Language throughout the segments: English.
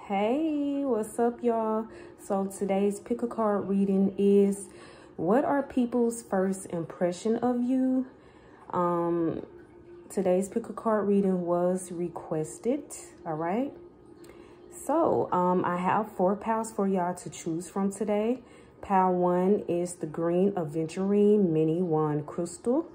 Hey, what's up, y'all? So today's pick a card reading is, what are people's first impression of you? Today's pick a card reading was requested. All right, so I have 4 piles for y'all to choose from today. Pile 1 is the green Aventurine mini wand crystal.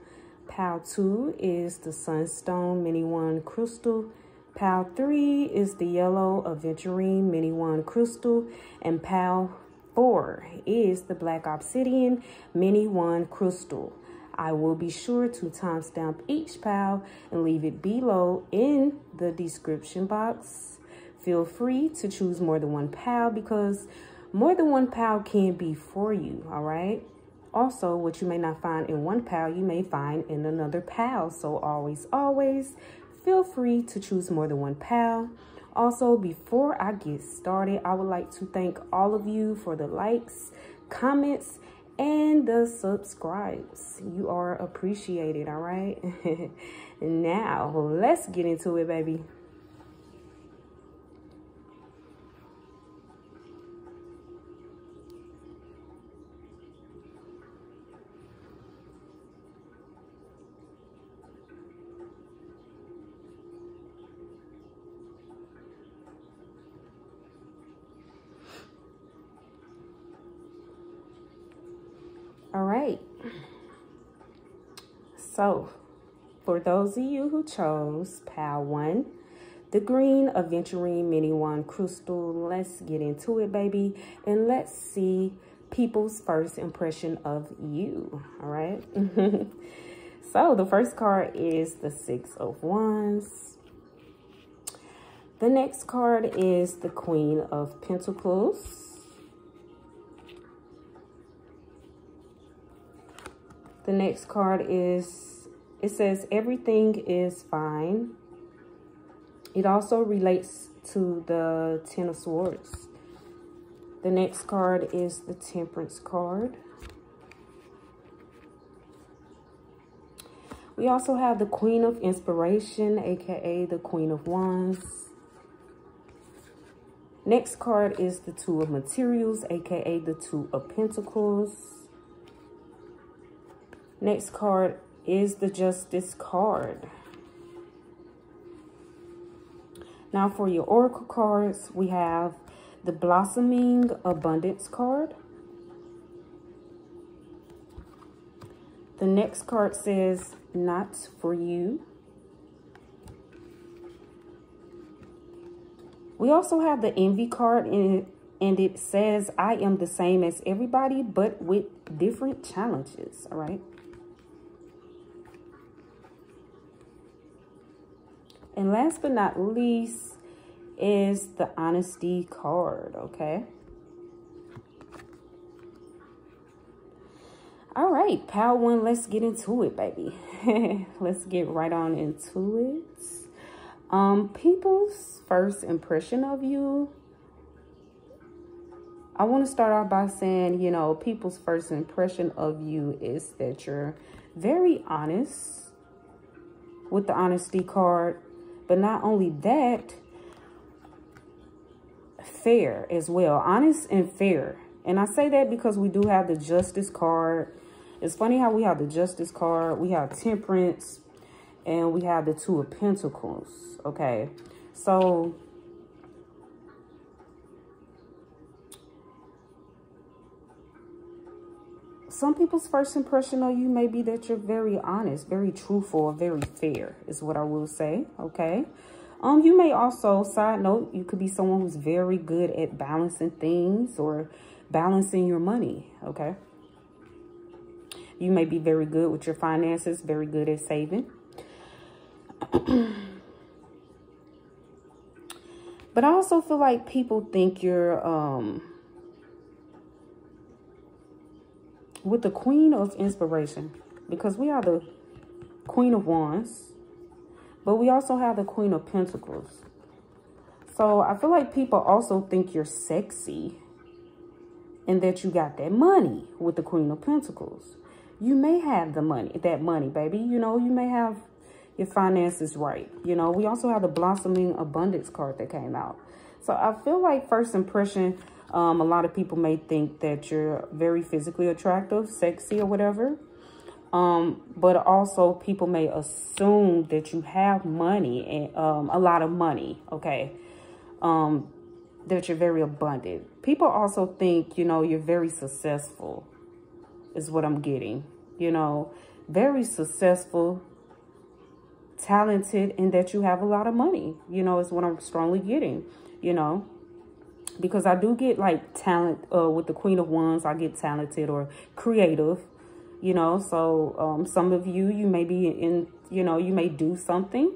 Pile 2 is the Sunstone mini wand crystal. Pile 3 is the yellow Aventurine mini wand crystal. And pile 4 is the black Obsidian mini wand crystal. I will be sure to timestamp each pile and leave it below in the description box. Feel free to choose more than one pile because more than one pile can be for you, all right? Also, what you may not find in one pile, you may find in another pile. So always feel free to choose more than one pile. Also, before I get started, I would like to thank all of you for the likes, comments, and the subscribes. You are appreciated, all right? Now, let's get into it, baby. All right, so for those of you who chose pile 1, the green Aventurine mini wand crystal, let's get into it, baby, and let's see people's first impression of you. All right. So the first card is the 6 of Wands. The next card is the Queen of Pentacles. The next card is, it says everything is fine. It also relates to the 10 of Swords. The next card is the Temperance card. We also have the Queen of Inspiration, aka the Queen of Wands. Next card is the 2 of Materials, aka the 2 of Pentacles. Next card is the Justice card. Now for your Oracle cards, we have the Blossoming Abundance card. The next card says, Not for You. We also have the Envy card, and it says, I am the same as everybody, but with different challenges, all right? And last but not least is the Honesty card, okay? All right, pile 1, let's get into it, baby. Let's get right on into it. People's first impression of you. I want to start off by saying, you know, people's first impression of you is that you're very honest with the Honesty card. But not only that, fair as well. Honest and fair. And I say that because we do have the Justice card. It's funny how we have the Justice card, we have Temperance, and we have the 2 of Pentacles. Okay. So some people's first impression of you may be that you're very honest, very truthful, very fair is what I will say, okay? You may also, side note, you could be someone who's very good at balancing things or balancing your money, okay? You may be very good with your finances, very good at saving. But I also feel like people think you're, with the Queen of Inspiration, because we are the Queen of Wands, but we also have the Queen of Pentacles. So I feel like people also think you're sexy and that you got that money with the Queen of Pentacles. You may have the money, that money, baby. You know, you may have your finances right. You know, we also have the Blossoming Abundance card that came out. So I feel like first impression, a lot of people may think that you're very physically attractive, sexy or whatever. But also people may assume that you have money and a lot of money, okay? That you're very abundant. People also think, you know, you're very successful is what I'm getting, you know, very successful, talented, and that you have a lot of money, you know, is what I'm strongly getting, you know, because I do get like talent with the Queen of Wands. I get talented or creative, you know, so some of you, you may be in, you know, you may do something,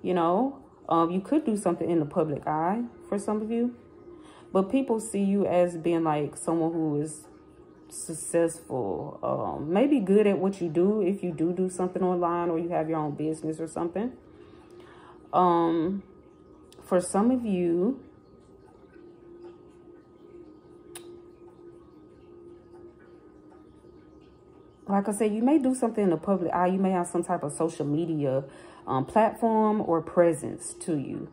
you know, you could do something in the public eye for some of you, but people see you as being like someone who is successful, maybe good at what you do if you do something online or you have your own business or something. For some of you, like I said, you may do something in the public eye. You may have some type of social media platform or presence to you.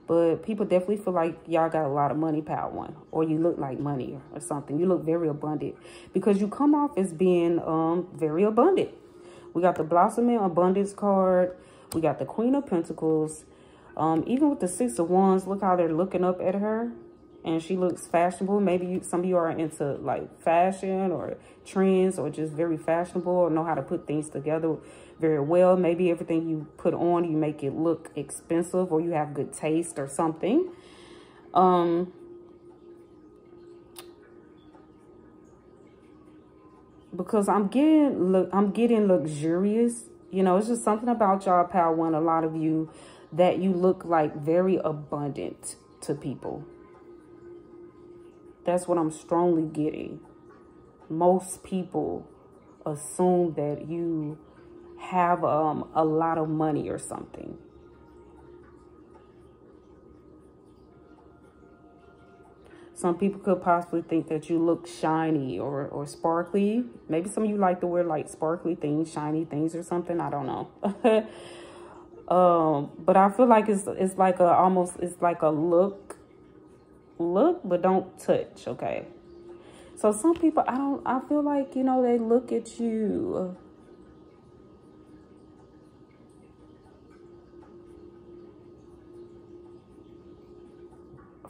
But people definitely feel like y'all got a lot of money, Power One. Or you look like money or something. You look very abundant. Because you come off as being very abundant. We got the Blossoming Abundance card. We got the Queen of Pentacles. Even with the Six of Wands, look how they're looking up at her. And she looks fashionable. Maybe some of you are into like fashion or trends or just very fashionable or know how to put things together very well. Maybe everything you put on, you make it look expensive or you have good taste or something. Because I'm getting luxurious. You know, it's just something about y'all, Power One, a lot of you, that you look like very abundant to people. That's what I'm strongly getting. Most people assume that you have a lot of money or something. Some people could possibly think that you look shiny or sparkly. Maybe some of you like to wear like sparkly things, shiny things or something. I don't know. But I feel like it's like it's like a look, but don't touch, okay? So some people, I feel like, you know, they look at you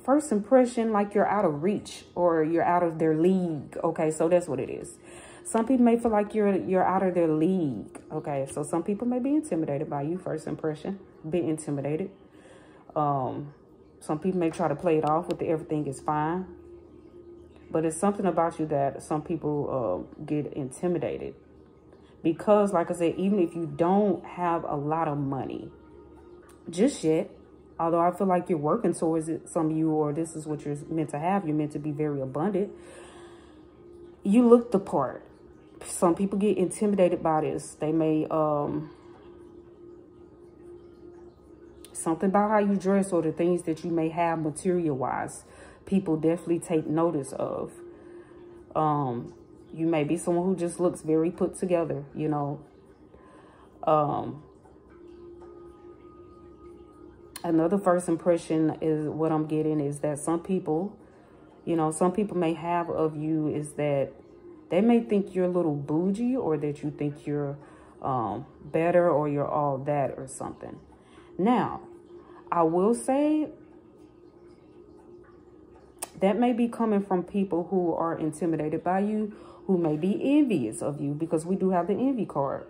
first impression like you're out of reach or you're out of their league, okay? So that's what it is. Some people may feel like you're out of their league, okay? So some people may be intimidated by you, first impression, be intimidated. Some people may try to play it off with the everything is fine. But it's something about you that some people get intimidated. Because, like I said, even if you don't have a lot of money just yet, although I feel like you're working towards it, some of you, or this is what you're meant to have, you're meant to be very abundant, you look the part. Some people get intimidated by this. They may, something about how you dress or the things that you may have material-wise, people definitely take notice of. You may be someone who just looks very put together, you know. Another first impression is what I'm getting is that some people, you know, some people may have of you is that they may think you're a little bougie or that you think you're better or you're all that or something. Now, I will say that may be coming from people who are intimidated by you, who may be envious of you, because we do have the envy card.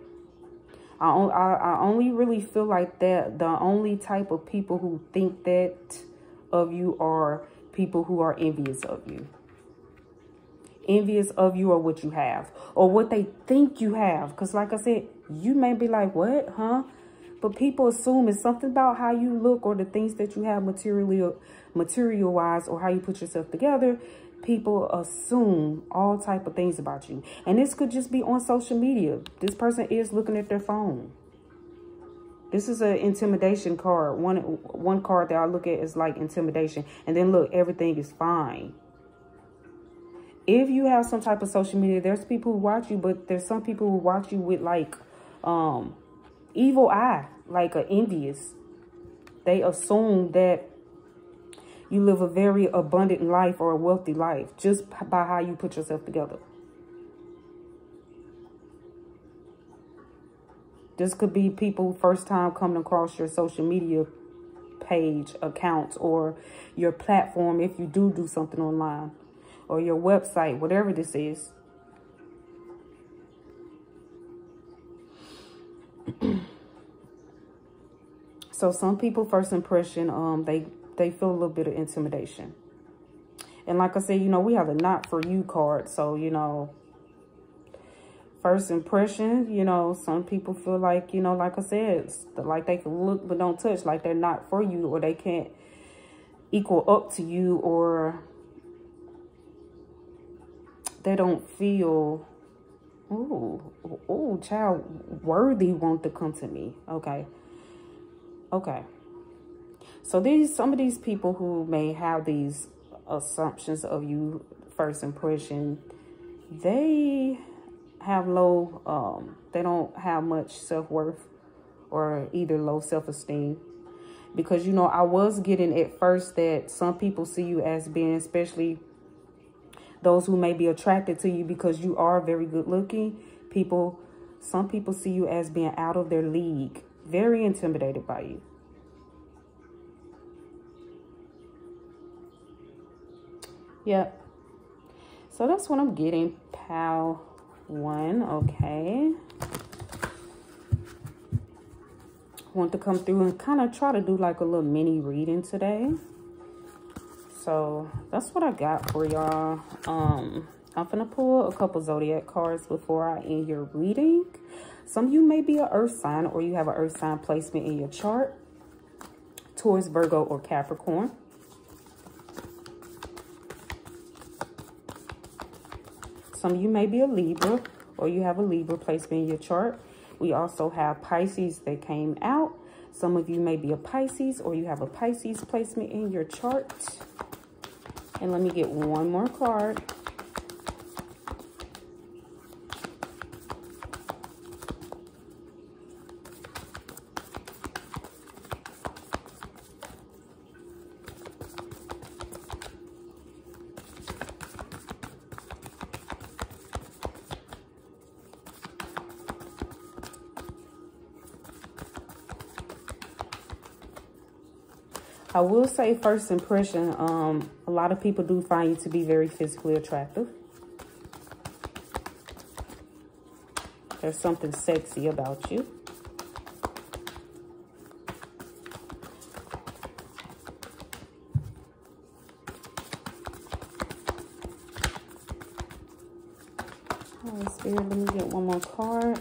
I only really feel like that the only type of people who think that of you are people who are envious of you. Envious of you or what you have, or what they think you have. Because like I said, you may be like, what, huh? But people assume it's something about how you look or the things that you have material-wise or how you put yourself together. People assume all type of things about you. And this could just be on social media. This person is looking at their phone. This is an intimidation card. One card that I look at is like intimidation. And then look, everything is fine. If you have some type of social media, there's people who watch you, but there's some people who watch you with like evil eye, like envious. They assume that you live a very abundant life or a wealthy life just by how you put yourself together. This could be people first time coming across your social media page, accounts, or your platform if you do something online, or your website, whatever this is. So some people first impression, they feel a little bit of intimidation. And like I said, you know, we have a not for you card. So, you know, first impression, you know, some people feel like, you know, like I said, like they can look but don't touch, like they're not for you, or they can't equal up to you, or they don't feel, oh, child, worthy want to come to me. Okay. Okay. So some of these people who may have these assumptions of you first impression, they have low, they don't have much self-worth, or either low self-esteem. Because, you know, I was getting at first that some people see you as being, especially those who may be attracted to you because you are very good looking people. Some people see you as being out of their league, very intimidated by you. Yep. So that's what I'm getting, pal one. Okay. Want to come through and kind of try to do like a little mini reading today. So that's what I got for y'all. I'm gonna pull a couple zodiac cards before I end your reading. Some of you may be an earth sign, or you have an earth sign placement in your chart. Taurus, Virgo, or Capricorn. Some of you may be a Libra, or you have a Libra placement in your chart. We also have Pisces that came out. Some of you may be a Pisces, or you have a Pisces placement in your chart. And let me get one more card. I will say first impression, a lot of people do find you to be very physically attractive. There's something sexy about you. All right, Spirit, let me get one more card.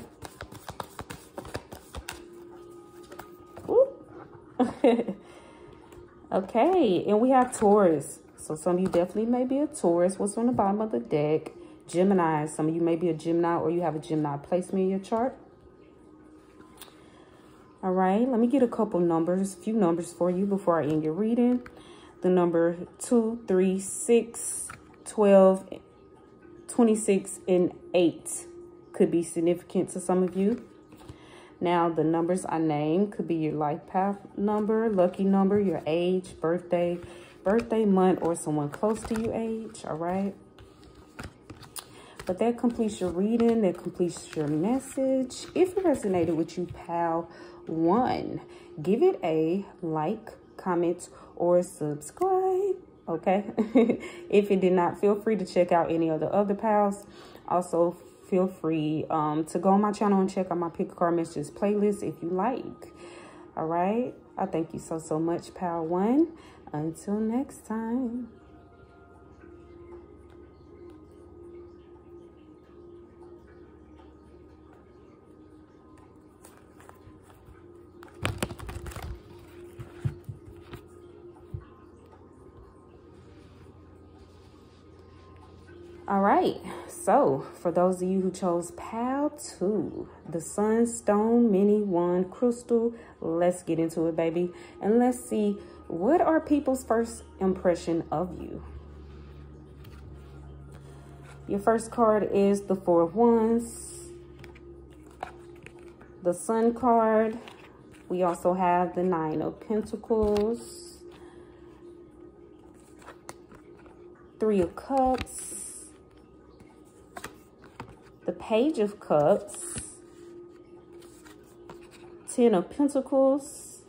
Ooh. Okay, and we have Taurus. So some of you definitely may be a Taurus. What's on the bottom of the deck? Gemini. Some of you may be a Gemini, or you have a Gemini placement in your chart. All right, let me get a couple numbers, few numbers for you before I end your reading. The number 2, 3, 6, 12, 26, and 8 could be significant to some of you. Now, the numbers I named could be your life path number, lucky number, your age, birthday month, or someone close to you age, all right? But that completes your reading. That completes your message. If it resonated with you, pal one, give it a like, comment, or subscribe, okay? If it did not, feel free to check out any of the other pals. Also, feel free to go on my channel and check out my pick a card messages playlist if you like. All right. I thank you so much, pal one. Until next time. All right, so for those of you who chose pal 2, the Sunstone Mini Wand Crystal, let's get into it, baby. And let's see, what are people's first impression of you? Your first card is the 4 of Wands, the Sun card. We also have the 9 of Pentacles, Three of Cups, the Page of Cups, Ten of Pentacles,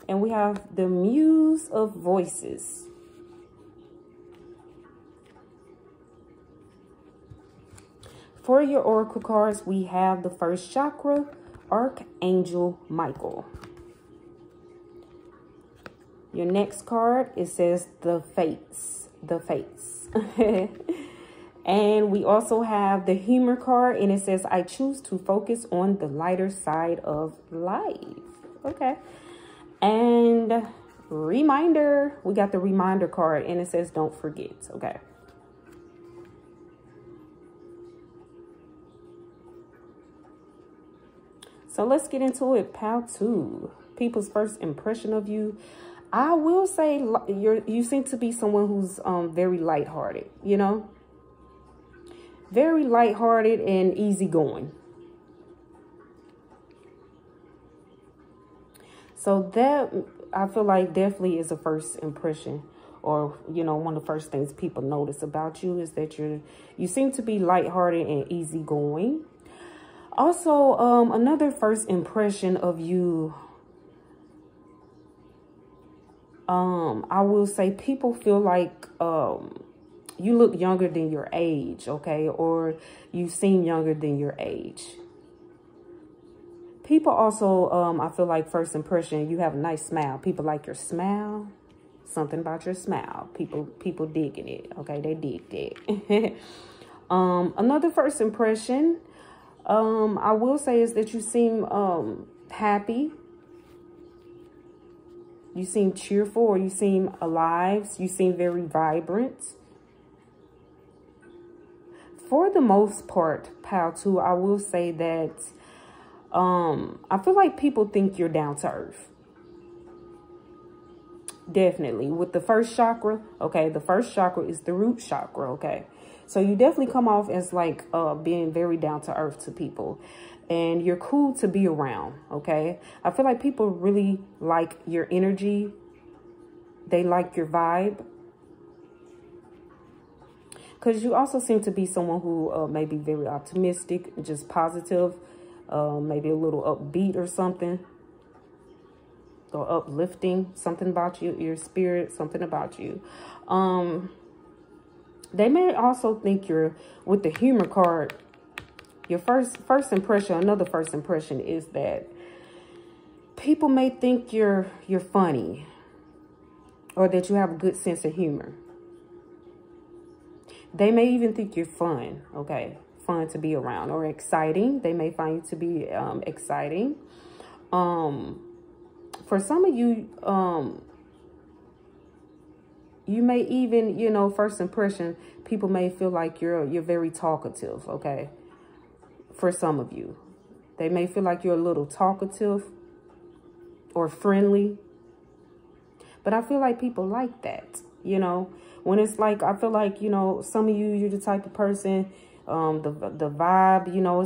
and we have the Muse of Voices. For your oracle cards, we have the first chakra, Archangel Michael. Your next card, it says the Fates, the Fates. And we also have the humor card, and it says, I choose to focus on the lighter side of life. Okay. And reminder, we got the reminder card, and it says, don't forget. Okay. So let's get into it. Pile 2, people's first impression of you. I will say you seem to be someone who's very lighthearted, you know, very lighthearted and easygoing. So that, I feel like, definitely is a first impression, or, you know, one of the first things people notice about you is that you seem to be lighthearted and easygoing. Also, another first impression of you, I will say people feel like you look younger than your age, okay? Or you seem younger than your age. People also, I feel like first impression, you have a nice smile. People like your smile. Something about your smile. People digging it, okay? They dig that. Another first impression, I will say, is that you seem happy. You seem cheerful, or you seem alive. You seem very vibrant. For the most part, pile 2, I will say that I feel like people think you're down to earth. Definitely. With the first chakra, okay, the first chakra is the root chakra, okay? So you definitely come off as like being very down to earth to people. And you're cool to be around, okay? I feel like people really like your energy. They like your vibe. Because you also seem to be someone who may be very optimistic, just positive, maybe a little upbeat or something. Or uplifting, something about you, your spirit, something about you. They may also think you're, with the humor card, your first impression, another first impression is that people may think you're funny, or that you have a good sense of humor. They may even think you're fun, okay? Fun to be around, or exciting. They may find you to be exciting. For some of you, you may even, you know, first impression, people may feel like you're very talkative, okay? For some of you, they may feel like you're a little talkative or friendly. But I feel like people like that, you know? When it's like, I feel like, you know, some of you, you're the type of person, the vibe, you know,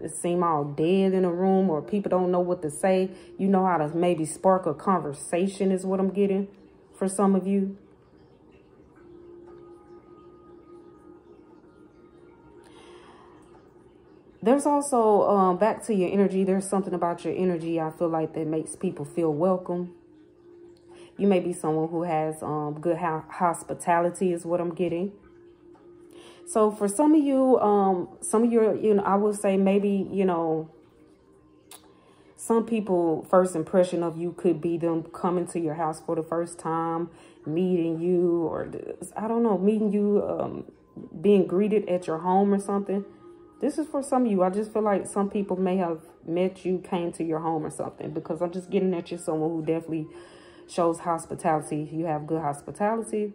it seem all dead in a room, or people don't know what to say. You know how to maybe spark a conversation is what I'm getting for some of you. There's also, back to your energy, there's something about your energy I feel like that makes people feel welcome. You may be someone who has good hospitality is what I'm getting. So for some of you, you know, I would say maybe, you know, some people, first impression of you could be them coming to your house for the first time, meeting you, or I don't know, meeting you, being greeted at your home or something. This is for some of you. I just feel like some people may have met you, came to your home or something, because I'm just getting at you someone who definitely shows hospitality. You have good hospitality.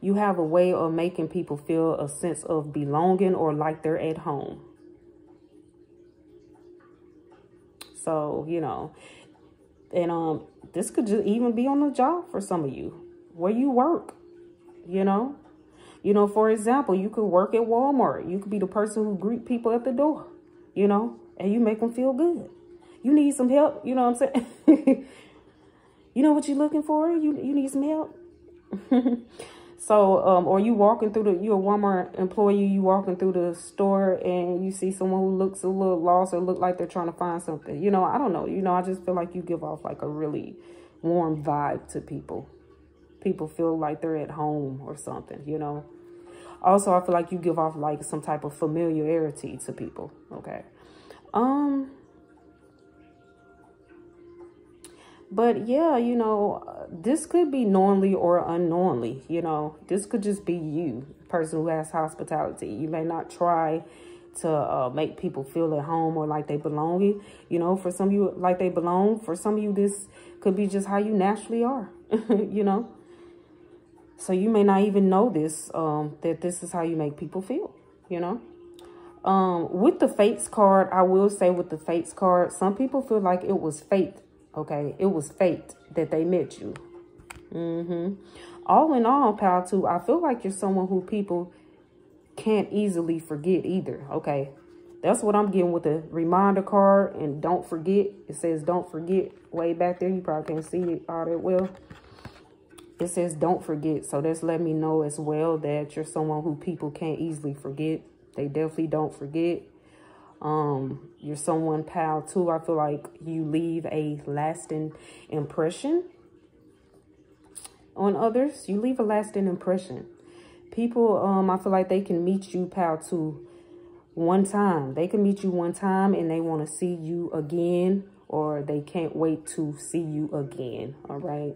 You have a way of making people feel a sense of belonging or like they're at home. So, you know, and this could just even be on the job for some of you, where you work, you know. You know, for example, you could work at Walmart. You could be the person who greet people at the door, you know, and you make them feel good. You need some help, you know what I'm saying? You know what you're looking for? You need some help? So, or you walking through you're a Walmart employee, you walking through the store and you see someone who looks a little lost or look like they're trying to find something. You know, I don't know. You know, I just feel like you give off like a really warm vibe to people. People feel like they're at home or something, you know. Also, I feel like you give off like some type of familiarity to people. Okay. But yeah, you know, this could be knowingly or unknowingly, you know. This could just be you, person who has hospitality. You may not try to make people feel at home or like they belong. You know, for some of you, like they belong. For some of you, this could be just how you naturally are, you know. So you may not even know this, that this is how you make people feel, you know. With the Fates card, I will say with the Fates card, some people feel like it was fate. Okay, it was fate that they met you. All in all, pal, too, I feel like you're someone who people can't easily forget either. Okay, that's what I'm getting with the reminder card. And don't forget, it says don't forget way back there. You probably can't see it all that well. It says don't forget. So that's letting me know as well that you're someone who people can't easily forget. They definitely don't forget. You're someone, pal, too. I feel like you leave a lasting impression on others. You leave a lasting impression. People, I feel like they can meet you, pal, too, one time. They can meet you one time and they want to see you again, or they can't wait to see you again. All right.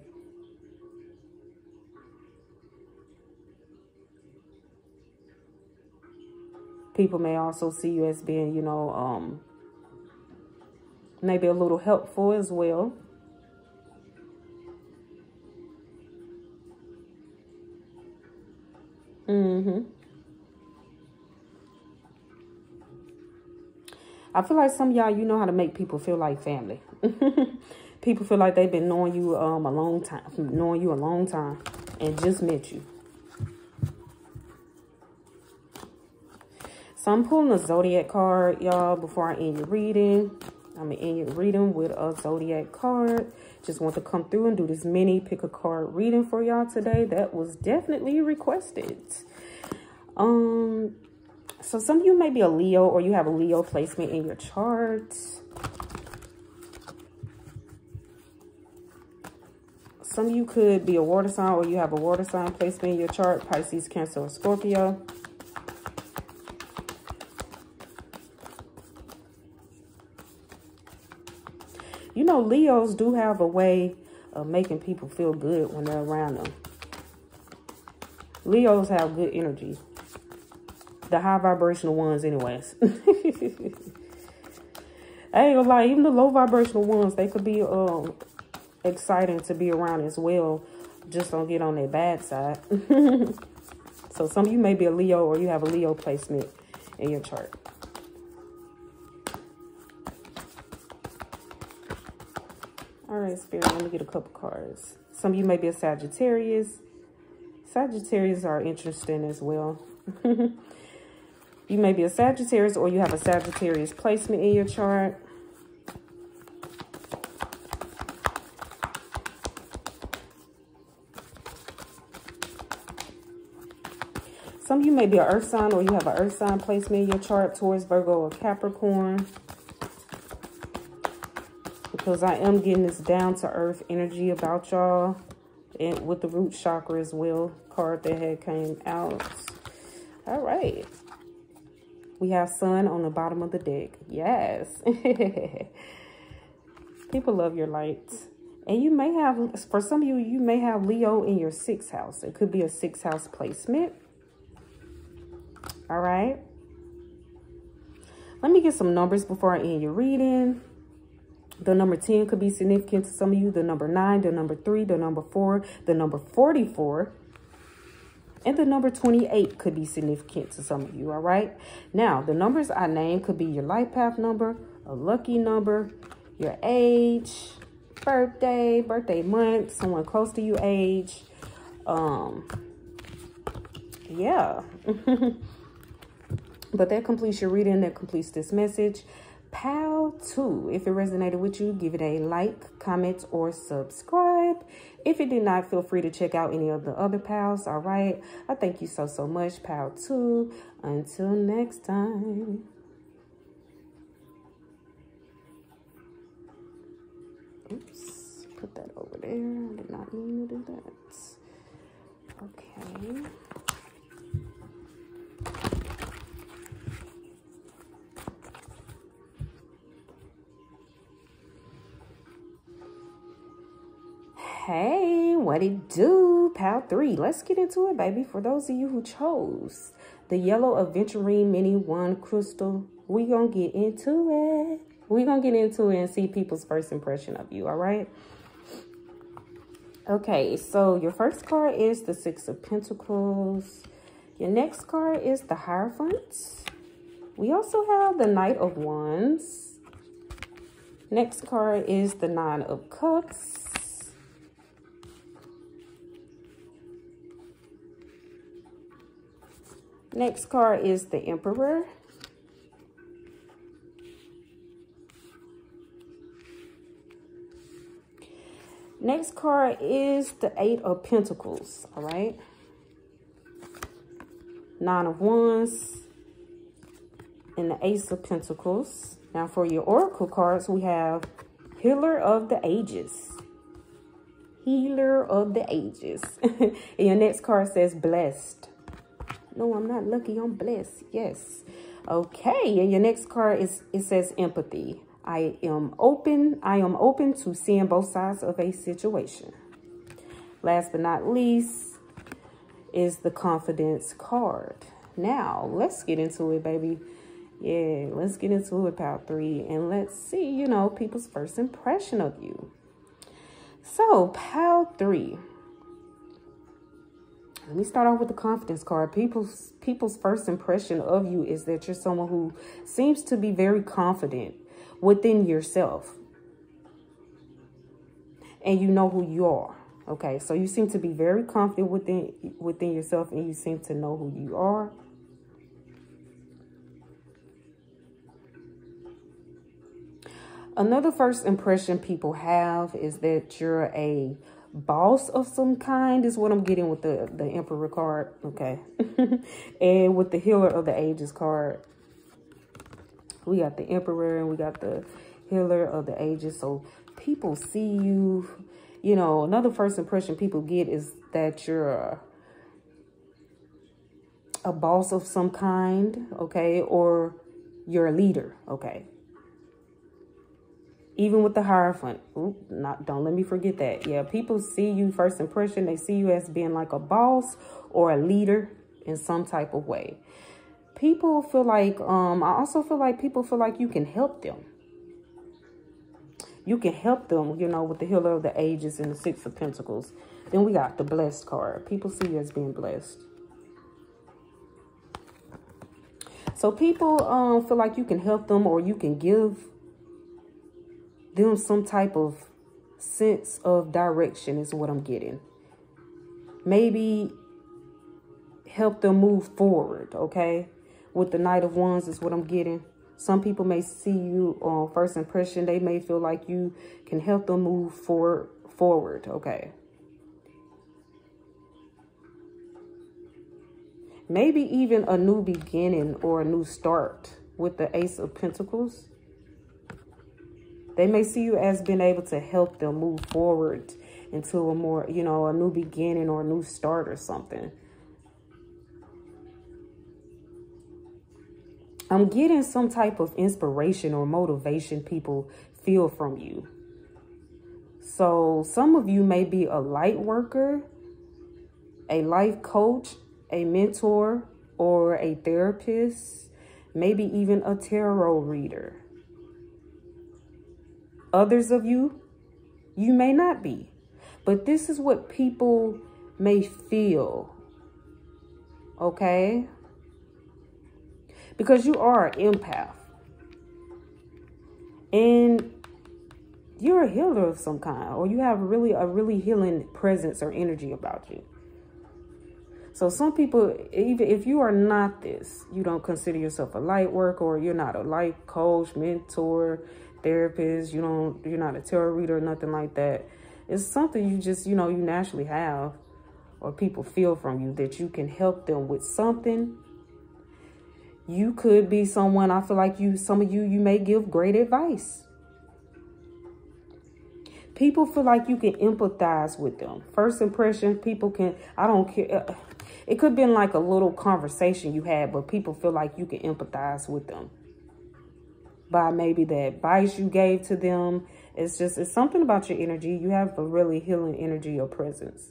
People may also see you as being, you know, maybe a little helpful as well. I feel like some of y'all, you know how to make people feel like family. People feel like they've been knowing you a long time, and just met you. So I'm pulling a Zodiac card, y'all, before I end your reading. I'm going to end your reading with a Zodiac card. Just want to come through and do this mini pick a card reading for y'all today. That was definitely requested. So some of you may be a Leo, or you have a Leo placement in your chart. Some of you could be a water sign, or you have a water sign placement in your chart. Pisces, Cancer, or Scorpio. You know, Leos do have a way of making people feel good when they're around them. Leos have good energy. The high vibrational ones anyways. I ain't gonna lie, even the low vibrational ones, they could be exciting to be around as well. Just don't get on their bad side. So some of you may be a Leo, or you have a Leo placement in your chart. All right, Spirit, let me get a couple cards. Some of you may be a Sagittarius. Sagittarius are interesting as well. You may be a Sagittarius, or you have a Sagittarius placement in your chart. Some of you may be an Earth sign, or you have an Earth sign placement in your chart, Taurus, Virgo, or Capricorn. Because I am getting this down-to-earth energy about y'all. And with the root chakra as well, card that had came out. All right. We have Sun on the bottom of the deck. Yes. People love your light. And you may have, for some of you, you may have Leo in your 6th house. It could be a 6th house placement. All right. Let me get some numbers before I end your reading. The number 10 could be significant to some of you. The number 9, the number 3, the number 4, the number 44, and the number 28 could be significant to some of you, all right? Now, the numbers I named could be your life path number, a lucky number, your age, birthday month, someone close to you age. Yeah. But that completes your reading. That completes this message. Pal 2, if it resonated with you, give it a like, comment, or subscribe. If you did not, feel free to check out any of the other pals. All right. I thank you so, so much, pal 2. Until next time. Oops. Put that over there. I did not mean to do that. Okay. Hey, what it do, pal 3? Let's get into it, baby. For those of you who chose the yellow Aventurine Mini 1 crystal, we gonna get into it. We gonna get into it and see people's first impression of you, all right? Okay, so your first card is the 6 of Pentacles. Your next card is the Hierophant. We also have the Knight of Wands. Next card is the 9 of Cups. Next card is the Emperor. Next card is the 8 of Pentacles, all right? 9 of Wands and the Ace of Pentacles. Now for your Oracle cards, we have Healer of the Ages. Healer of the Ages. And your next card says Blessed. No, I'm not lucky, I'm blessed. Yes. Okay, and your next card it says Empathy. I am open to seeing both sides of a situation. Last but not least is the Confidence card. Now, let's get into it, baby. Yeah, let's get into it, pal 3, and let's see, you know, people's first impression of you. So, pal 3. Let me start off with the Confidence card. People's first impression of you is that you're someone who seems to be very confident within yourself. And you know who you are. Okay, so you seem to be very confident within yourself, and you seem to know who you are. Another first impression people have is that you're a boss of some kind, is what I'm getting with the Emperor card. Okay. And with the Healer of the Ages card, we got the Emperor and we got the Healer of the Ages. So people see you, you know, another first impression people get is that you're a boss of some kind, okay, or you're a leader, okay. Even with the Hierophant, don't let me forget that. Yeah, people see you first impression. They see you as being like a boss or a leader in some type of way. People feel like, I also feel like people feel like you can help them. You can help them, you know, with the Healer of the Ages and the 6 of Pentacles. Then we got the Blessed card. People see you as being blessed. So people feel like you can help them, or you can give them some type of sense of direction is what I'm getting. Maybe help them move forward, okay? With the Knight of Wands is what I'm getting. Some people may see you on first impression. They may feel like you can help them move forward, okay? Maybe even a new beginning or a new start with the Ace of Pentacles. They may see you as being able to help them move forward into a more, you know, a new beginning or a new start or something. I'm getting some type of inspiration or motivation people feel from you. So some of you may be a light worker, a life coach, a mentor, or a therapist, maybe even a tarot reader. Others of you, you may not be. But this is what people may feel. Okay? Because you are an empath. And you're a healer of some kind. Or you have a really healing presence or energy about you. So some people, even if you are not this, you don't consider yourself a light worker, or you're not a life coach, mentor, therapist, you're not a tarot reader or nothing like that. It's something you just, you know, you naturally have, or people feel from you that you can help them with something. You could be someone, I feel like some of you may give great advice. People feel like you can empathize with them. First impression, people can, I don't care. It could have been like a little conversation you had, but people feel like you can empathize with them by maybe the advice you gave to them. It's something about your energy. You have a really healing energy or presence.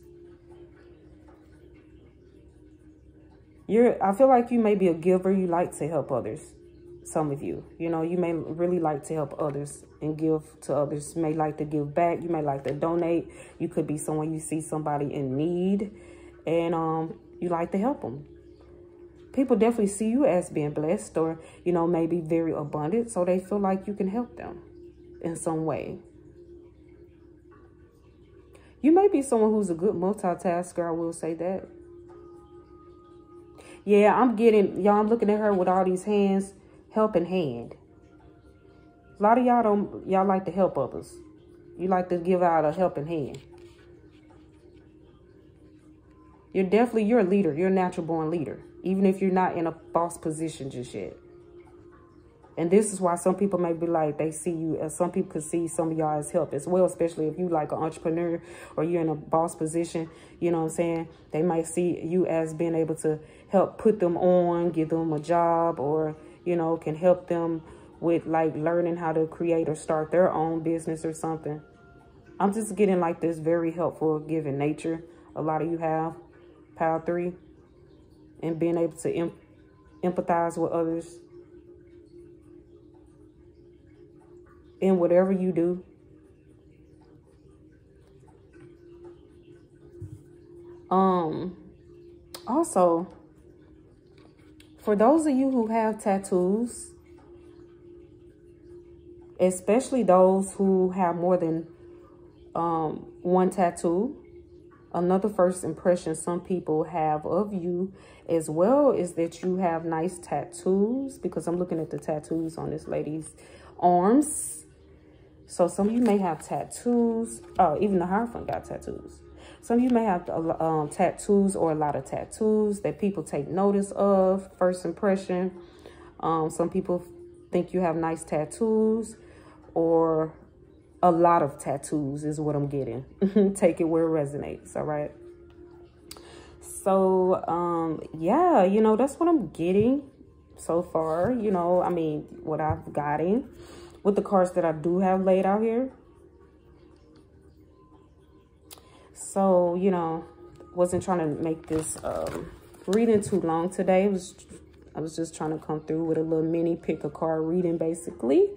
I feel like you may be a giver. You like to help others. Some of you, you know, you may really like to help others and give to others. You may like to give back. You may like to donate. You could be someone, you see somebody in need and you like to help them. People definitely see you as being blessed, or, you know, maybe very abundant. So they feel like you can help them in some way. You may be someone who's a good multitasker. I will say that. Yeah, I'm looking at her with all these hands, helping hand. A lot of y'all like to help others. You like to give out a helping hand. You're a leader. You're a natural born leader, even if you're not in a boss position just yet. And this is why some people may be like, they see you as, some people could see some of y'all as help as well, especially if you like an entrepreneur or you're in a boss position, you know what I'm saying? They might see you as being able to help put them on, give them a job, or, you know, can help them with like learning how to create or start their own business or something. I'm just getting like this very helpful, giving nature. A lot of you have Power 3 and being able to empathize with others. In whatever you do. Also, for those of you who have tattoos, especially those who have more than one tattoo, another first impression some people have of you as well is that you have nice tattoos, because I'm looking at the tattoos on this lady's arms. So some of you may have tattoos. Oh, even the Hierophant got tattoos. Some of you may have tattoos or a lot of tattoos that people take notice of. First impression. Some people think you have nice tattoos, or a lot of tattoos is what I'm getting. Take it where it resonates. All right. So, yeah, you know, that's what I'm getting so far. You know, I mean, what I've gotten with the cards that I do have laid out here. So, you know, wasn't trying to make this reading too long today. I was just trying to come through with a little mini pick a card reading, basically.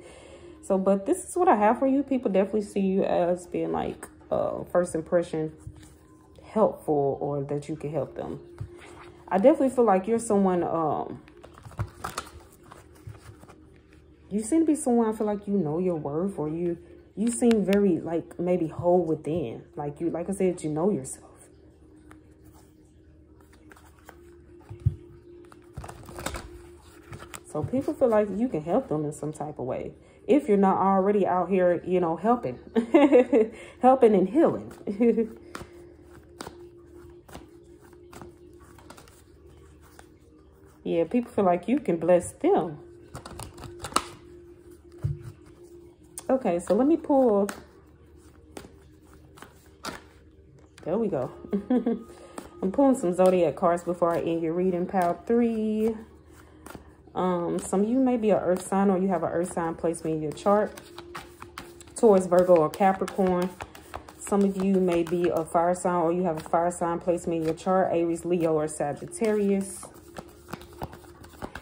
So, but this is what I have for you. People definitely see you as being like first impression helpful, or that you can help them. I definitely feel like you're someone, you seem to be someone, I feel like you know your worth, or you seem very like maybe whole within. Like I said, you know yourself. So people feel like you can help them in some type of way. If you're not already out here, you know, helping. Helping and healing. Yeah, people feel like you can bless them. Okay, so let me pull. There we go. I'm pulling some zodiac cards before I end your reading, Power 3. Some of you may be an earth sign, or you have an earth sign placement in your chart. Taurus, Virgo, or Capricorn. Some of you may be a fire sign, or you have a fire sign placement in your chart. Aries, Leo, or Sagittarius.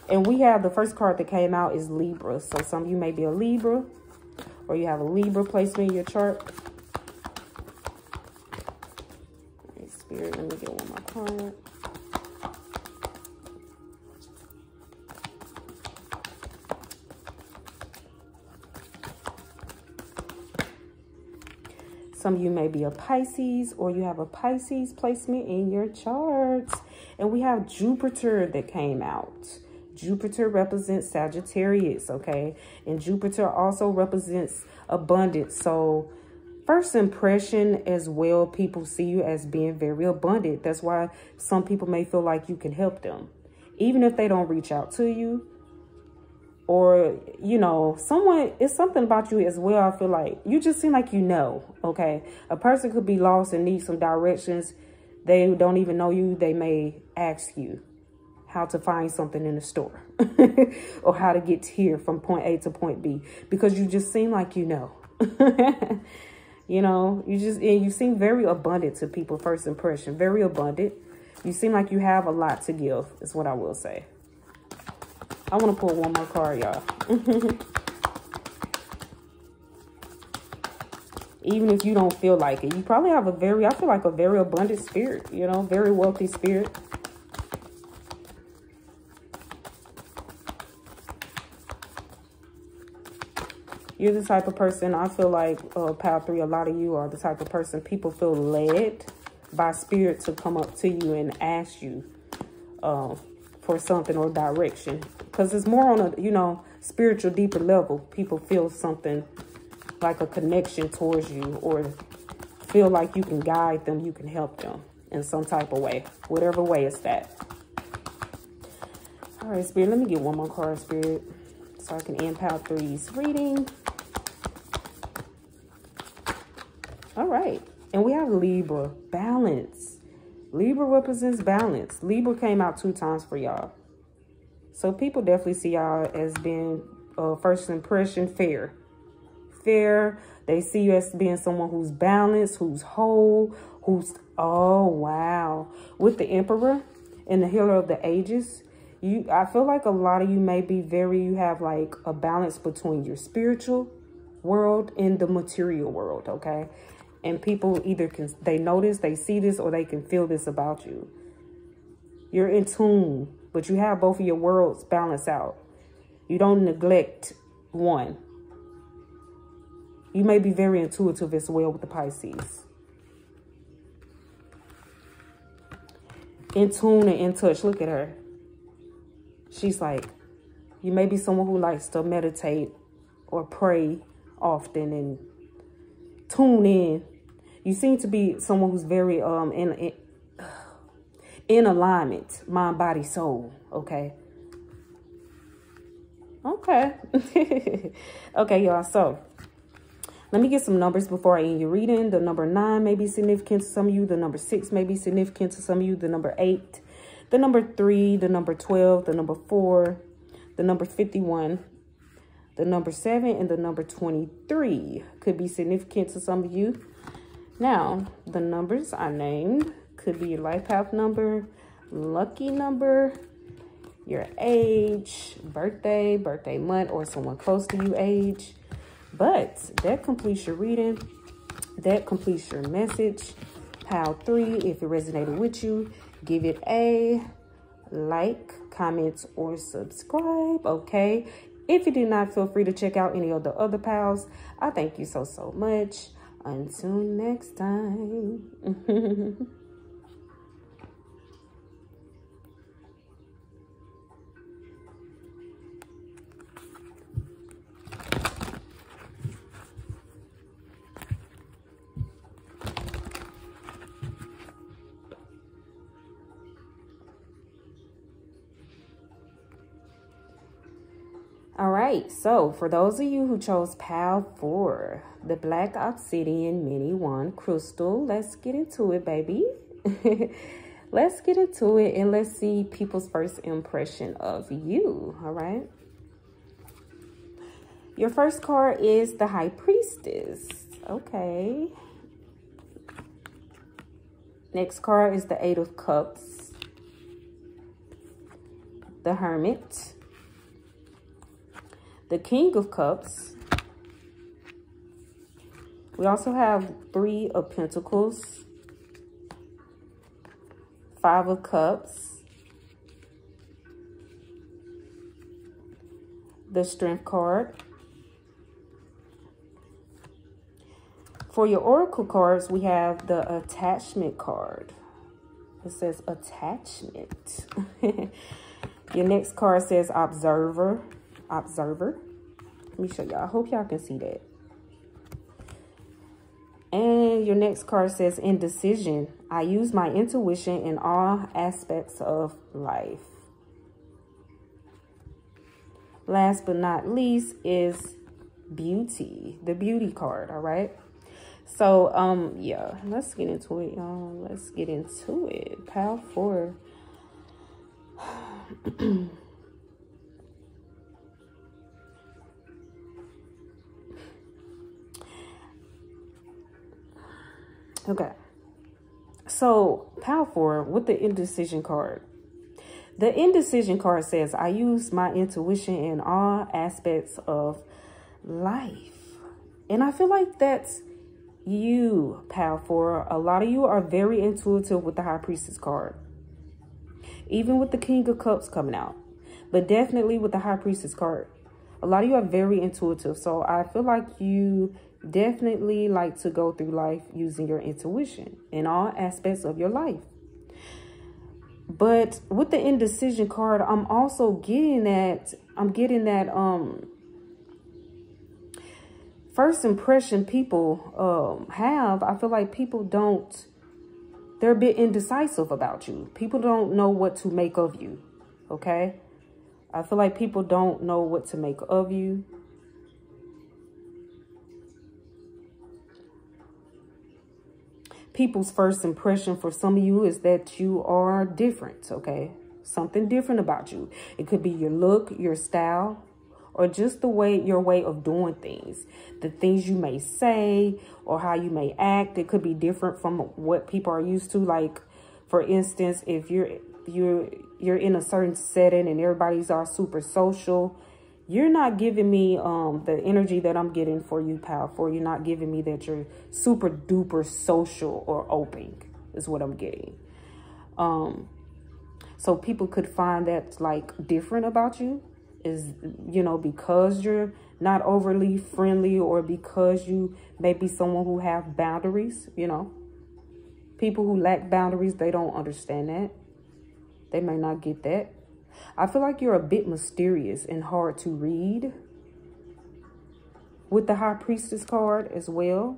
And we have the first card that came out is Libra. So some of you may be a Libra, or you have a Libra placement in your chart. Right, Spirit, let me get one more card. Some of you may be a Pisces, or you have a Pisces placement in your charts. And we have Jupiter that came out. Jupiter represents Sagittarius, okay? And Jupiter also represents abundance. So First impression as well, people see you as being very abundant. That's why some people may feel like you can help them. Even if they don't reach out to you. Or, you know, it's something about you as well. I feel like you just seem like you know, okay? A person could be lost and need some directions. They don't even know you. They may ask you how to find something in the store or how to get here from point A to point B, because you just seem like you know. You know, you seem very abundant to people, first impression, very abundant. You seem like you have a lot to give, is what I will say. I want to pull one more card, y'all. Even if you don't feel like it, you probably have I feel like a very abundant spirit, you know, very wealthy spirit. You're the type of person, I feel like, Pile 3, a lot of you are the type of person people feel led by spirit to come up to you and ask you for something or direction. Because it's more on a, you know, spiritual, deeper level. People feel something like a connection towards you, or feel like you can guide them, you can help them in some type of way. Whatever way it's that. All right, Spirit, let me get one more card, Spirit, so I can end Pile 3's reading. All right. And we have Libra, balance. Libra represents balance. Libra came out 2 times for y'all. So people definitely see y'all as being, first impression, fair. Fair. They see you as being someone who's balanced, who's whole, who's, oh, wow. With the Emperor and the Healer of the Ages, I feel like a lot of you may be you have like a balance between your spiritual world and the material world, okay? And people either they notice, they see this, or they can feel this about you. You're in tune, but you have both of your worlds balanced out. You don't neglect one. You may be very intuitive as well with the Pisces. In tune and in touch. Look at her. She's like, you may be someone who likes to meditate or pray often and tune in. You seem to be someone who's very in alignment, mind, body, soul. Okay. Okay. Okay, y'all. So let me get some numbers before I end your reading. The number 9 may be significant to some of you. The number 6 may be significant to some of you. The number 8, the number 3, the number 12, the number 4, the number 51, the number 7, and the number 23 could be significant to some of you. Now, the numbers I named could be your life path number, lucky number, your age, birthday, birthday month, or someone close to you age. But that completes your reading. That completes your message. Pile 3, if it resonated with you, give it a like, comment, or subscribe, okay? If you did not, feel free to check out any of the other piles. I thank you so much. Until next time. All right, so for those of you who chose Pile 4, the Black Obsidian Mini Wand Crystal, let's get into it, baby. Let's get into it and let's see people's first impression of you, all right? Your first card is the High Priestess, okay. Next card is the 8 of Cups, the Hermit, the King of Cups. We also have 3 of Pentacles, 5 of Cups, the Strength card. For your Oracle cards, we have the Attachment card. It says Attachment. Your next card says Observer. Observer. Let me show y'all. I hope y'all can see that. then your next card says indecision. I use my intuition in all aspects of life. Last but not least is beauty, the beauty card, all right? So, yeah, let's get into it, y'all. Let's get into it. Pile 4. Okay. So, pile 4 with the indecision card. The indecision card says, I use my intuition in all aspects of life. And I feel like that's you, pile 4. A lot of you are very intuitive with the High Priestess card. Even with the King of Cups coming out. But definitely with the High Priestess card. A lot of you are very intuitive. So I feel like you definitely like to go through life using your intuition in all aspects of your life. But with the indecision card, I'm also getting that, first impression people have. I feel like people don't, they're a bit indecisive about you. People don't know what to make of you, okay? I feel like people don't know what to make of you. People's first impression for some of you is that you are different, okay? Something different about you. It could be your look, your style, or just the way, your way of doing things. The things you may say or how you may act. It could be different from what people are used to. Like, for instance, if you're in a certain setting and everybody's all super social, you're not giving me the energy that I'm getting for you, pal. For you're not giving me that you're super duper social or open is what I'm getting. So people could find that like different about you is, you know, because you're not overly friendly or because you may be someone who have boundaries, you know. People who lack boundaries, they don't understand that. They may not get that. I feel like you're a bit mysterious and hard to read with the High Priestess card as well.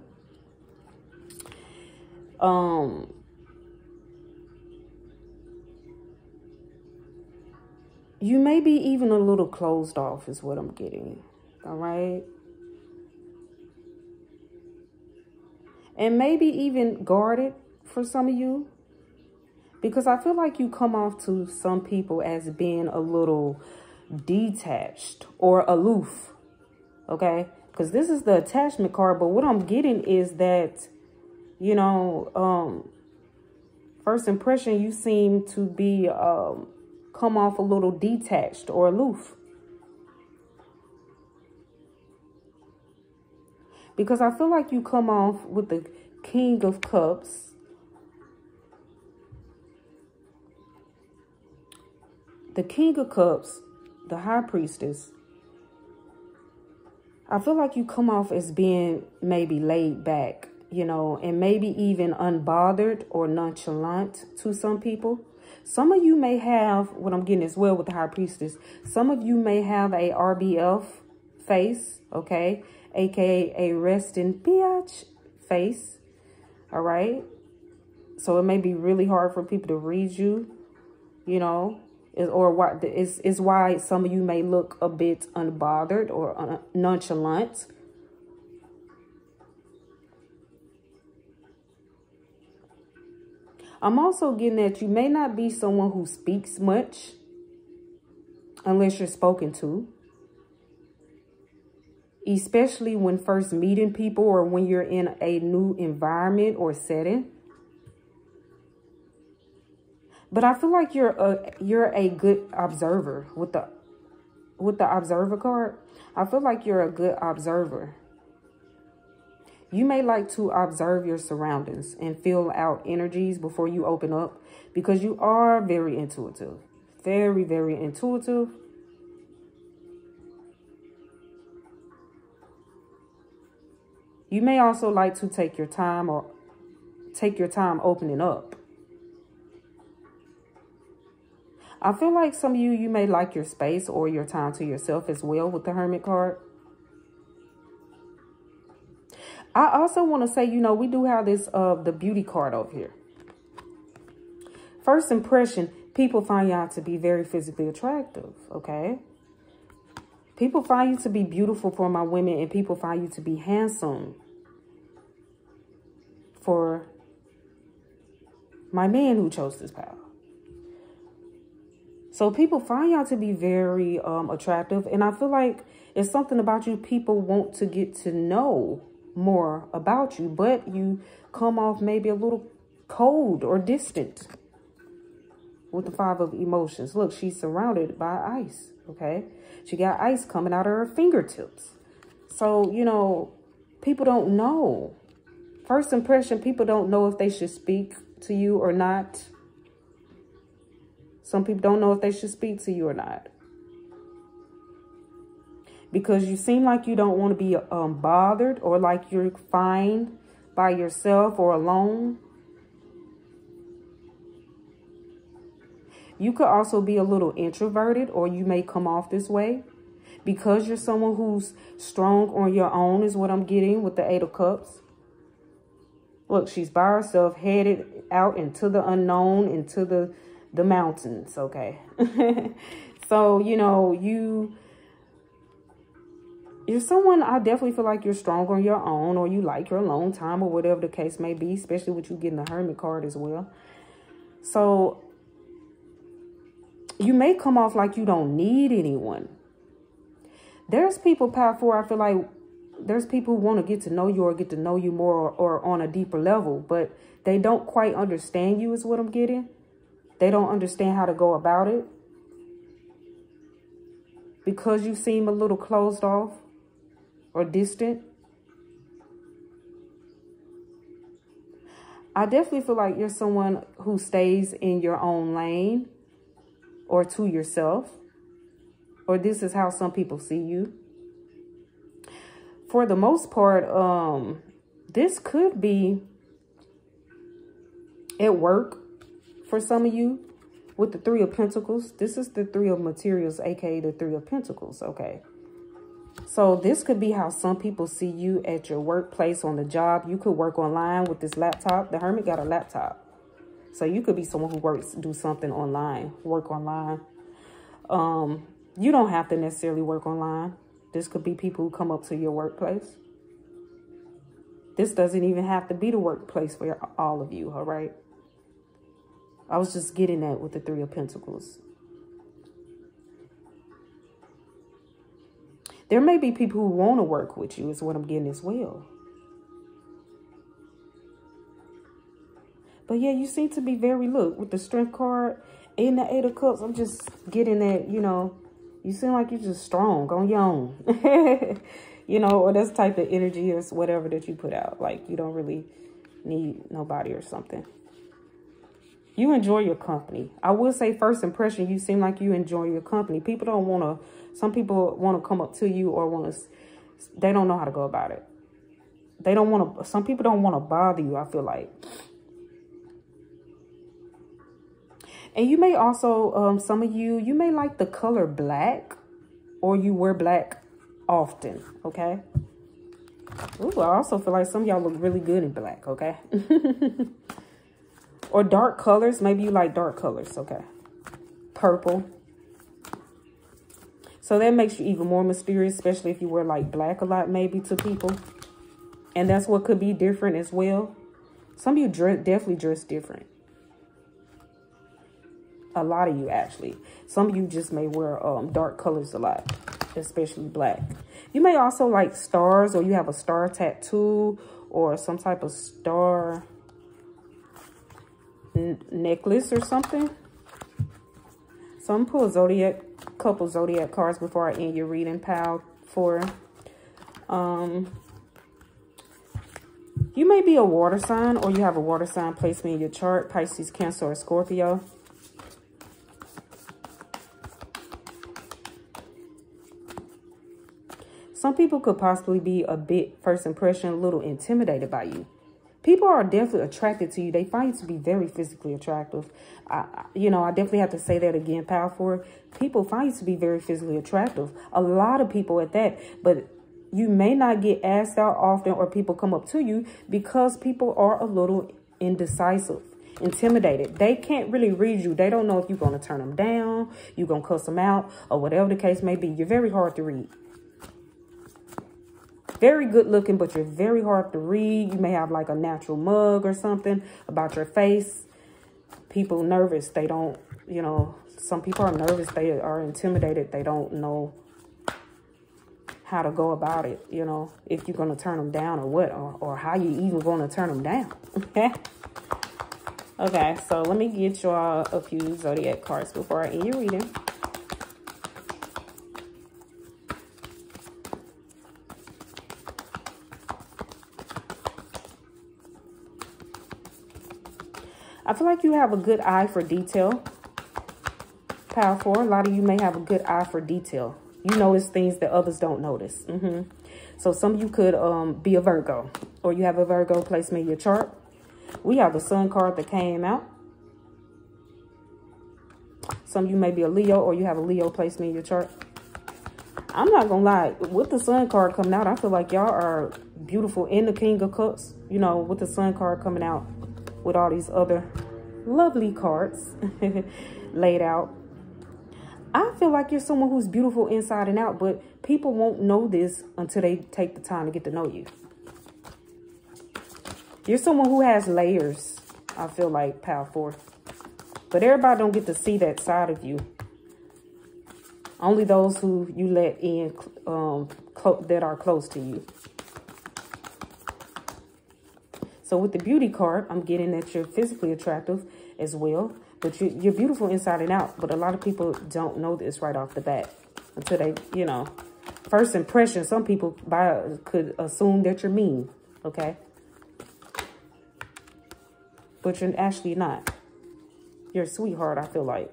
You may be even a little closed off is what I'm getting. All right. And maybe even guarded for some of you. Because I feel like you come off to some people as being a little detached or aloof. Okay? Because this is the attachment card. But what I'm getting is that, you know, first impression, you seem to be, come off a little detached or aloof. Because I feel like you come off with the King of Cups. The King of Cups, the High Priestess. I feel like you come off as being maybe laid back, you know, and maybe even unbothered or nonchalant to some people. Some of you may have, what I'm getting as well with the High Priestess, some of you may have a RBF face, okay? AKA a resting bitch face, all right? So it may be really hard for people to read you, you know, or what is why some of you may look a bit unbothered or nonchalant. I'm also getting that you may not be someone who speaks much unless you're spoken to. Especially when first meeting people or when you're in a new environment or setting. But I feel like you're a good observer with the observer card. I feel like you're a good observer. You may like to observe your surroundings and feel out energies before you open up because you are very intuitive. Very, very intuitive. You may also like to take your time opening up. I feel like some of you may like your space or your time to yourself as well with the Hermit card. I also want to say, you know, we do have this, the beauty card over here. First impression, people find y'all to be very physically attractive, okay? People find you to be beautiful for my women, and people find you to be handsome for my man who chose this path. So people find y'all to be very attractive, and I feel like it's something about you people want to get to know more about you, but you come off maybe a little cold or distant with the 5 of emotions. Look, she's surrounded by ice, okay? She got ice coming out of her fingertips. So, you know, people don't know. First impression, people don't know if they should speak to you or not. Some people don't know if they should speak to you or not. Because you seem like you don't want to be bothered, or like you're fine by yourself or alone. You could also be a little introverted, or you may come off this way because you're someone who's strong on your own, is what I'm getting with the 8 of Cups. Look, she's by herself, headed out into the unknown, into the mountains, okay? So, you know, you're someone, I definitely feel like you're strong on your own, or you like your alone time, or whatever the case may be, especially with you getting the Hermit card as well. So you may come off like you don't need anyone. There's people, Power 4, I feel like there's people who want to get to know you, or get to know you more, or on a deeper level, but they don't quite understand you, is what I'm getting. They don't understand how to go about it. Because you seem a little closed off or distant. I definitely feel like you're someone who stays in your own lane, or to yourself, or this is how some people see you. For the most part, this could be at work for some of you with the 3 of Pentacles. This is the 3 of Materials, aka the 3 of Pentacles, okay? So this could be how some people see you at your workplace, on the job. You could work online with this laptop. The Hermit got a laptop. So you could be someone who do something online, work online. You don't have to necessarily work online. This could be people who come up to your workplace. This doesn't even have to be the workplace for all of you, all right? I was just getting that with the 3 of Pentacles. There may be people who want to work with you, is what I'm getting as well. But yeah, you seem to be very, look, with the Strength card and the 8 of Cups, I'm just getting that, you know, you seem like you're just strong on your own. You know, or that's type of energy or whatever that you put out. Like, you don't really need nobody or something. You enjoy your company. I would say first impression, you seem like you enjoy your company. People don't want to, some people want to come up to you, or want to, they don't know how to go about it. They don't want to, some people don't want to bother you, I feel like. And you may also, some of you, you may like the color black, or you wear black often, okay? Ooh, I also feel like some of y'all look really good in black, okay? Or dark colors. Maybe you like dark colors, okay? Purple. So that makes you even more mysterious, especially if you wear like black a lot, maybe, to people. And that's what could be different as well. Some of you definitely dress different. A lot of you, actually. Some of you just may wear dark colors a lot, especially black. You may also like stars, or you have a star tattoo, or some type of star necklace or something. So I'm gonna pull a couple zodiac cards before I end your reading, pal. You may be a water sign, or you have a water sign placement in your chart: Pisces, Cancer, or Scorpio. Some people could possibly be a bit, first impression, a little intimidated by you. People are definitely attracted to you. They find you to be very physically attractive. You know, I definitely have to say that again, powerful. People find you to be very physically attractive. A lot of people at that. But you may not get asked out often or people come up to you because people are a little indecisive, intimidated. They can't really read you. They don't know if you're going to turn them down, you're going to cuss them out, or whatever the case may be. You're very hard to read. Very good looking, but you're very hard to read. You may have like a natural mug or something about your face. People nervous. They don't, you know, some people are nervous. They are intimidated. They don't know how to go about it, you know, if you're going to turn them down or what, or how you even going to turn them down. Okay, so let me get y'all a few zodiac cards before I end your reading. I feel like you have a good eye for detail. Pile 4, a lot of you may have a good eye for detail. You notice things that others don't notice. So some of you could be a Virgo, or you have a Virgo placement in your chart. We have the Sun card that came out. Some of you may be a Leo, or you have a Leo placement in your chart. I'm not going to lie. With the Sun card coming out, I feel like y'all are beautiful in the King of Cups. You know, with the Sun card coming out, with all these other lovely cards laid out. I feel like you're someone who's beautiful inside and out, but people won't know this until they take the time to get to know you. You're someone who has layers, I feel like, Pile 4. But everybody don't get to see that side of you. Only those who you let in that are close to you. So with the beauty card, I'm getting that you're physically attractive as well. But you're beautiful inside and out. But a lot of people don't know this right off the bat. Until they, you know, first impression, some people could assume that you're mean. Okay? But you're actually not. You're a sweetheart, I feel like.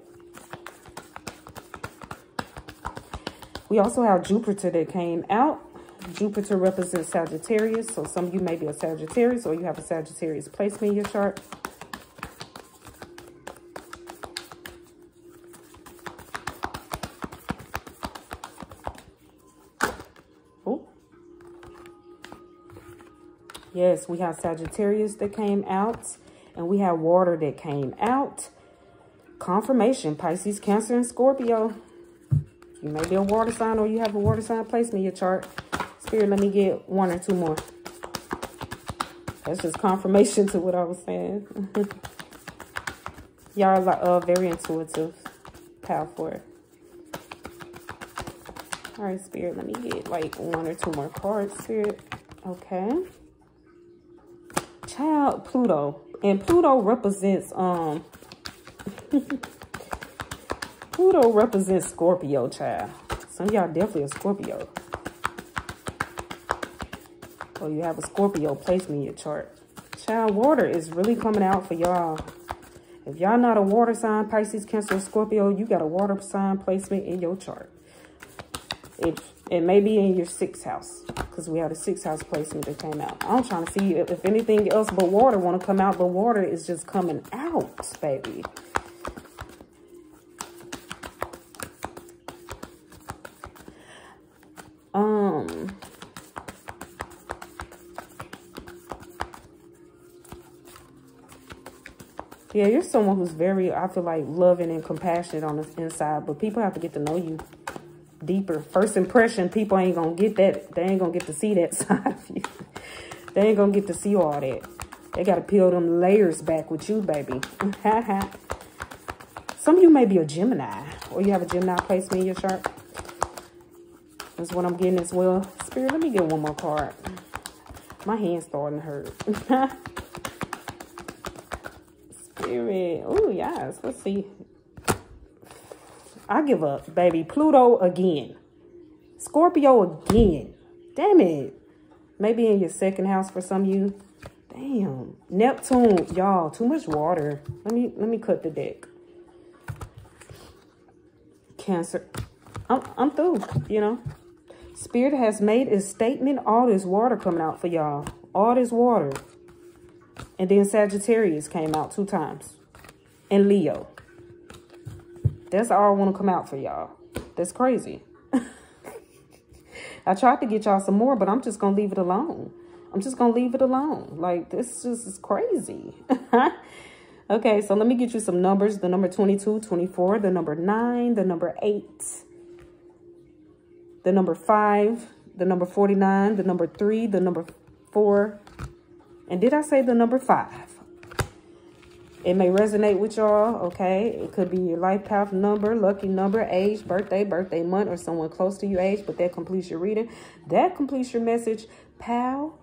We also have Jupiter that came out. Jupiter represents Sagittarius. So some of you may be a Sagittarius, or you have a Sagittarius placement in your chart. Oh. Yes, we have Sagittarius that came out. And we have water that came out. Confirmation, Pisces, Cancer, and Scorpio. You may be a water sign, or you have a water sign placement in your chart. Spirit, let me get 1 or 2 more. That's just confirmation to what I was saying. Y'all are very intuitive. Pile 4. All right, Spirit, let me get like 1 or 2 more cards, Spirit. Okay. Child, Pluto. And Pluto represents Pluto represents Scorpio, child. Some of y'all definitely a Scorpio. Or you have a Scorpio placement in your chart. Child, water is really coming out for y'all. If y'all not a water sign, Pisces, Cancer, Scorpio, you got a water sign placement in your chart. It may be in your 6th house, because we have a 6th house placement that came out. I'm trying to see if anything else but water want to come out, but water is just coming out, baby. Yeah, you're someone who's very, I feel like, loving and compassionate on the inside, but people have to get to know you deeper. First impression, people ain't gonna get that. They ain't gonna get to see that side of you. They ain't gonna get to see all that. They gotta peel them layers back with you, baby. Some of you may be a Gemini, or you have a Gemini placement in your chart. That's what I'm getting as well. Spirit, let me get 1 more card. My hand's starting to hurt. Spirit. Oh, yes. Let's see. I give up, baby. Pluto again. Scorpio again. Damn it. Maybe in your 2nd house for some of you. Damn. Neptune. Y'all, too much water. Let me cut the deck. Cancer. I'm through, you know. Spirit has made a statement. All this water coming out for y'all. All this water. And then Sagittarius came out 2 times. And Leo. That's all I want to come out for y'all. That's crazy. I tried to get y'all some more, but I'm just going to leave it alone. I'm just going to leave it alone. Like, this just is crazy. Okay, so let me get you some numbers. The number 22, 24, the number 9, the number 8, the number 5, the number 49, the number 3, the number 4, and did I say the number 5? It may resonate with y'all, okay? It could be your life path number, lucky number, age, birthday month, or someone close to your age, but that completes your reading. That completes your message, pal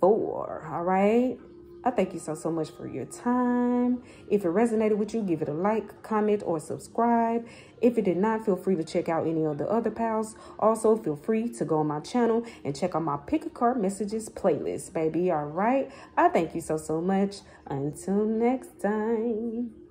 4, all right? I thank you so much for your time. If it resonated with you, give it a like, comment, or subscribe. If it did not, feel free to check out any of the other pals. Also, feel free to go on my channel and check out my Pick a Card Messages playlist, baby. All right? I thank you so much. Until next time.